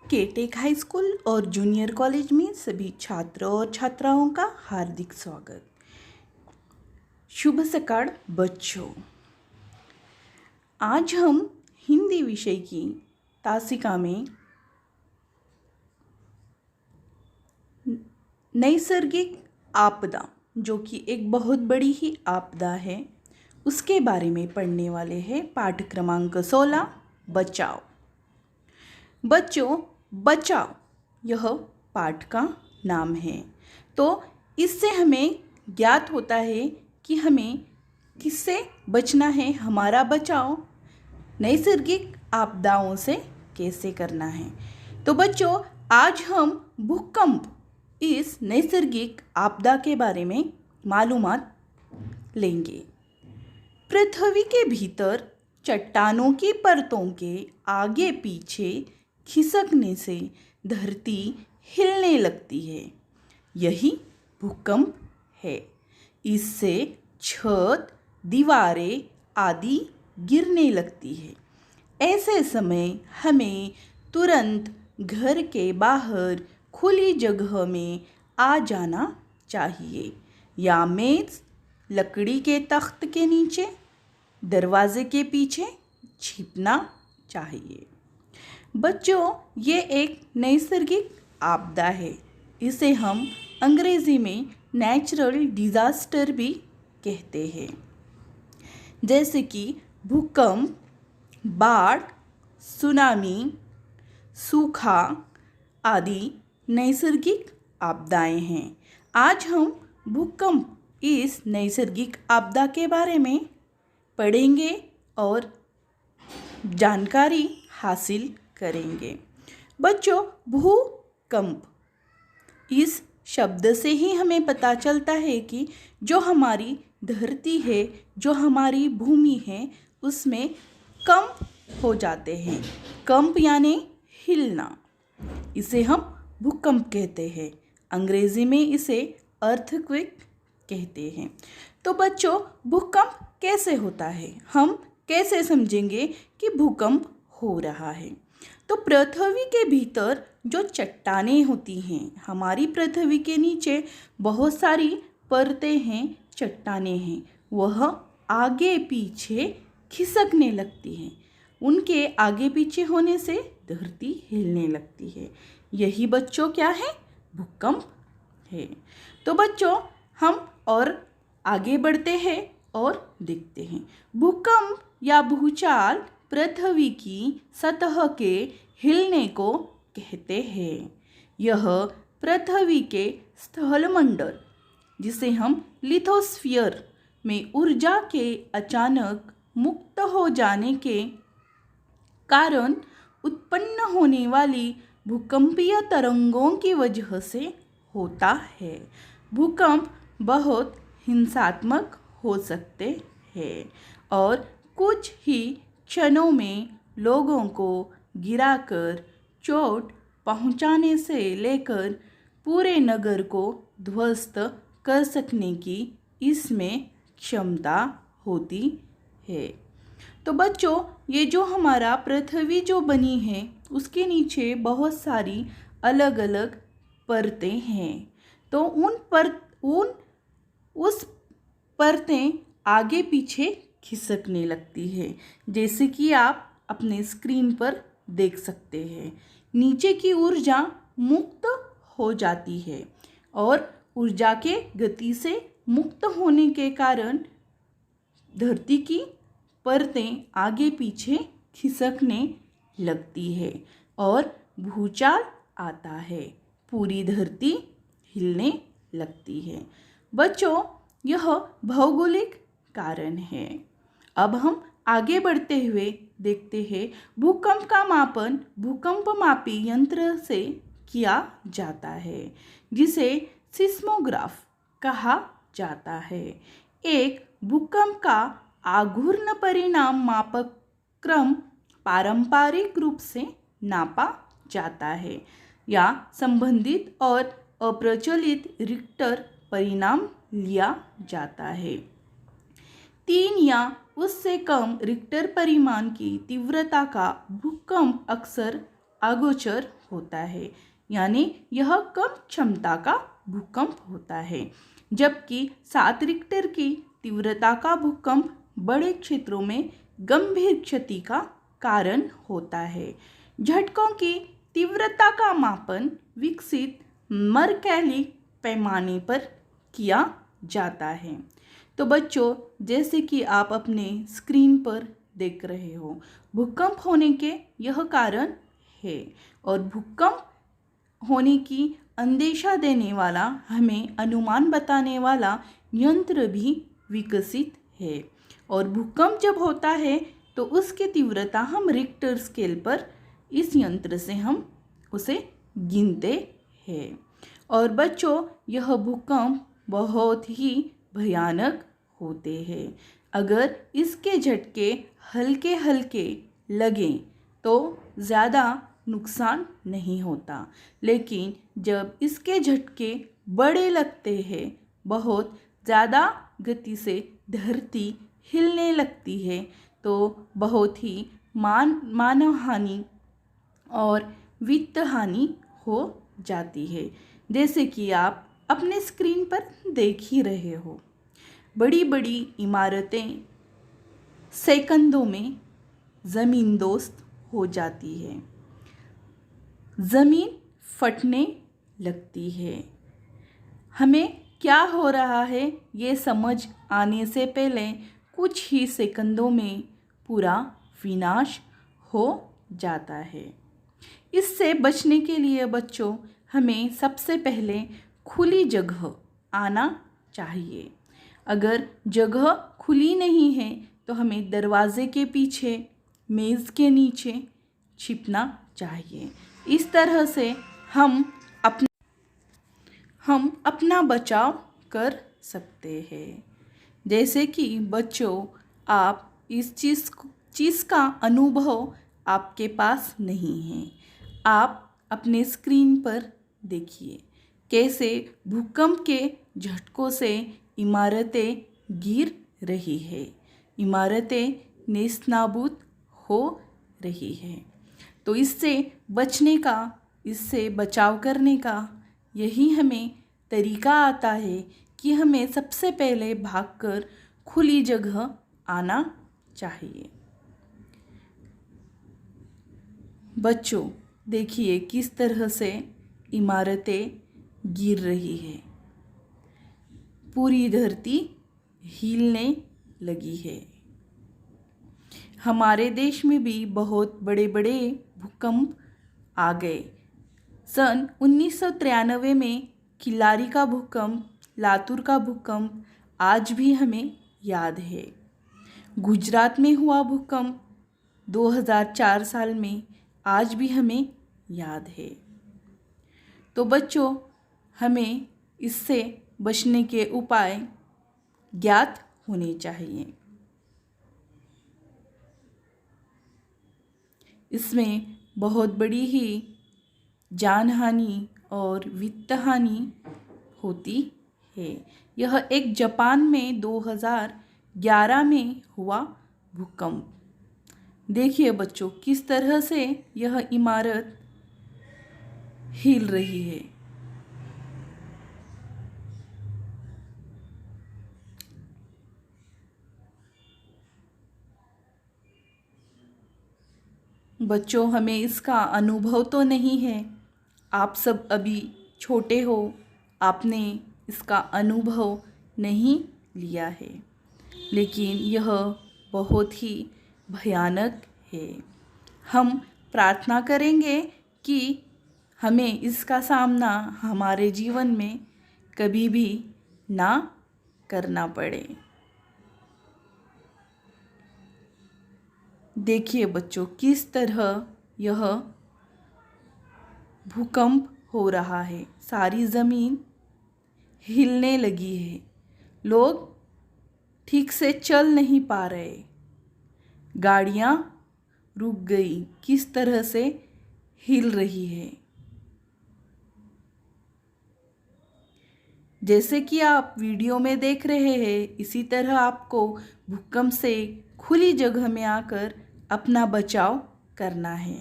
केटेक high school और junior college में सभी छात्रों और छात्राओं का हार्दिक स्वागत। शुभ सकाळ बच्चों। आज हम हिंदी विषय की तासिका में नैसर्गिक आपदा, जो कि एक बहुत बड़ी ही आपदा है, उसके बारे में पढ़ने वाले हैं। पाठ क्रमांक 16 बचाव। बच्चों, बचाव यह पाठ का नाम है। तो इससे हमें ज्ञात होता है कि हमें किससे बचना है, हमारा बचाव नैसर्गिक आपदाओं से कैसे करना है। तो बच्चों, आज हम भूकंप, इस नैसर्गिक आपदा के बारे में मालूमात लेंगे। पृथ्वी के भीतर चट्टानों की परतों के आगे पीछे खिसकने से धरती हिलने लगती है, यही भूकंप है। इससे छत, दीवारें आदि गिरने लगती है। ऐसे समय हमें तुरंत घर के बाहर खुली जगह में आ जाना चाहिए, या मेज, लकड़ी के तख्त के नीचे, दरवाजे के पीछे छिपना चाहिए। बच्चों, ये एक नैसर्गिक आपदा है। इसे हम अंग्रेज़ी में नेचुरल डिज़ास्टर भी कहते हैं, जैसे कि भूकंप, बाढ़, सुनामी, सूखा आदि नैसर्गिक आपदाएं हैं। आज हम भूकंप, इस नैसर्गिक आपदा के बारे में पढ़ेंगे और जानकारी हासिल करेंगे। बच्चों, भूकंप, इस शब्द से ही हमें पता चलता है कि जो हमारी धरती है, जो हमारी भूमि है, उसमें कंप हो जाते हैं। कंप यानी हिलना, इसे हम भूकंप कहते हैं। अंग्रेजी में इसे अर्थक्वेक कहते हैं। तो बच्चों, भूकंप कैसे होता है, हम कैसे समझेंगे कि भूकंप हो रहा है। तो पृथ्वी के भीतर जो चट्टानें होती हैं, हमारी पृथ्वी के नीचे बहुत सारी परतें हैं, चट्टानें हैं, वह आगे पीछे खिसकने लगती हैं। उनके आगे पीछे होने से धरती हिलने लगती है। यही बच्चों क्या है, भूकंप है। तो बच्चों, हम और आगे बढ़ते हैं और देखते हैं। भूकंप या भूचाल पृथ्वी की सतह के हिलने को कहते हैं। यह पृथ्वी के स्थलमंडल, जिसे हम लिथोस्फीयर में ऊर्जा के अचानक मुक्त हो जाने के कारण उत्पन्न होने वाली भूकंपीय तरंगों की वजह से होता है। भूकंप बहुत हिंसात्मक हो सकते हैं और कुछ ही क्षणों में लोगों को गिराकर चोट पहुंचाने से लेकर पूरे नगर को ध्वस्त कर सकने की इसमें क्षमता होती है। तो बच्चों, ये जो हमारा पृथ्वी जो बनी है, उसके नीचे बहुत सारी अलग अलग परतें हैं। तो उस परतें आगे पीछे खिसकने लगती है, जैसे कि आप अपने स्क्रीन पर देख सकते हैं। नीचे की ऊर्जा मुक्त हो जाती है और ऊर्जा के गति से मुक्त होने के कारण धरती की परतें आगे पीछे खिसकने लगती है और भूचाल आता है, पूरी धरती हिलने लगती है। बच्चों, यह भौगोलिक कारण है। अब हम आगे बढ़ते हुए देखते हैं। भूकंप का मापन भूकंपमापी यंत्र से किया जाता है, जिसे सिस्मोग्राफ कहा जाता है। एक भूकंप का आघूर्ण परिणाम मापक क्रम पारंपरिक रूप से नापा जाता है, या संबंधित और अप्रचलित रिक्टर परिणाम लिया जाता है। 3 या उससे कम रिक्टर परिमाण की तीव्रता का भूकंप अक्सर अगोचर होता है, यानी यह कम क्षमता का भूकंप होता है, जबकि 7 रिक्टर की तीव्रता का भूकंप बड़े क्षेत्रों में गंभीर क्षति का कारण होता है। झटकों की तीव्रता का मापन विकसित मरकैली पैमाने पर किया जाता है। तो बच्चों, जैसे कि आप अपने स्क्रीन पर देख रहे हो, भूकंप होने के यह कारण है और भूकंप होने की अंदेशा देने वाला, हमें अनुमान बताने वाला यंत्र भी विकसित है। और भूकंप जब होता है तो उसकी तीव्रता हम रिक्टर स्केल पर इस यंत्र से हम उसे गिनते हैं। और बच्चों, यह भूकंप बहुत ही भयानक होते हैं। अगर इसके झटके हल्के हल्के लगें तो ज़्यादा नुकसान नहीं होता, लेकिन जब इसके झटके बड़े लगते हैं, बहुत ज़्यादा गति से धरती हिलने लगती है, तो बहुत ही मानव हानि और वित्त हानि हो जाती है। जैसे कि आप अपने स्क्रीन पर देख ही रहे हो, बड़ी बड़ी इमारतें सेकंडों में ज़मींदोस्त हो जाती है, ज़मीन फटने लगती है। हमें क्या हो रहा है ये समझ आने से पहले कुछ ही सेकंडों में पूरा विनाश हो जाता है। इससे बचने के लिए बच्चों, हमें सबसे पहले खुली जगह आना चाहिए। अगर जगह खुली नहीं है तो हमें दरवाजे के पीछे, मेज़ के नीचे छिपना चाहिए। इस तरह से हम अपना बचाव कर सकते हैं। जैसे कि बच्चों, आप इस चीज़ का अनुभव आपके पास नहीं है। आप अपने स्क्रीन पर देखिए कैसे भूकंप के झटकों से इमारतें गिर रही है, इमारतें नेस्तनाबूद हो रही है। तो इससे बचने का, इससे बचाव करने का यही हमें तरीका आता है कि हमें सबसे पहले भागकर खुली जगह आना चाहिए। बच्चों, देखिए किस तरह से इमारतें गिर रही है, पूरी धरती हिलने लगी है। हमारे देश में भी बहुत बड़े बड़े भूकंप आ गए। सन 1993 में किल्लारी का भूकंप, लातूर का भूकंप आज भी हमें याद है। गुजरात में हुआ भूकंप 2004 साल में आज भी हमें याद है। तो बच्चों, हमें इससे बचने के उपाय ज्ञात होने चाहिए। इसमें बहुत बड़ी ही जान हानि और वित्त हानि होती है। यह एक जापान में 2011 में हुआ भूकंप। देखिए बच्चों, किस तरह से यह इमारत हिल रही है। बच्चों, हमें इसका अनुभव तो नहीं है। आप सब अभी छोटे हो, आपने इसका अनुभव नहीं लिया है, लेकिन यह बहुत ही भयानक है। हम प्रार्थना करेंगे कि हमें इसका सामना हमारे जीवन में कभी भी ना करना पड़े। देखिए बच्चों, किस तरह यह भूकंप हो रहा है, सारी ज़मीन हिलने लगी है, लोग ठीक से चल नहीं पा रहे, गाड़ियाँ रुक गई, किस तरह से हिल रही है। जैसे कि आप वीडियो में देख रहे हैं, इसी तरह आपको भूकंप से खुली जगह में आकर अपना बचाव करना है।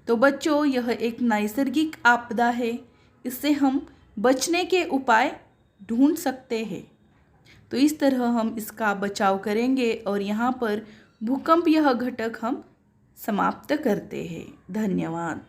तो बच्चों, यह एक नैसर्गिक आपदा है, इससे हम बचने के उपाय ढूंढ सकते हैं। तो इस तरह हम इसका बचाव करेंगे और यहाँ पर भूकंप यह घटक हम समाप्त करते हैं। धन्यवाद।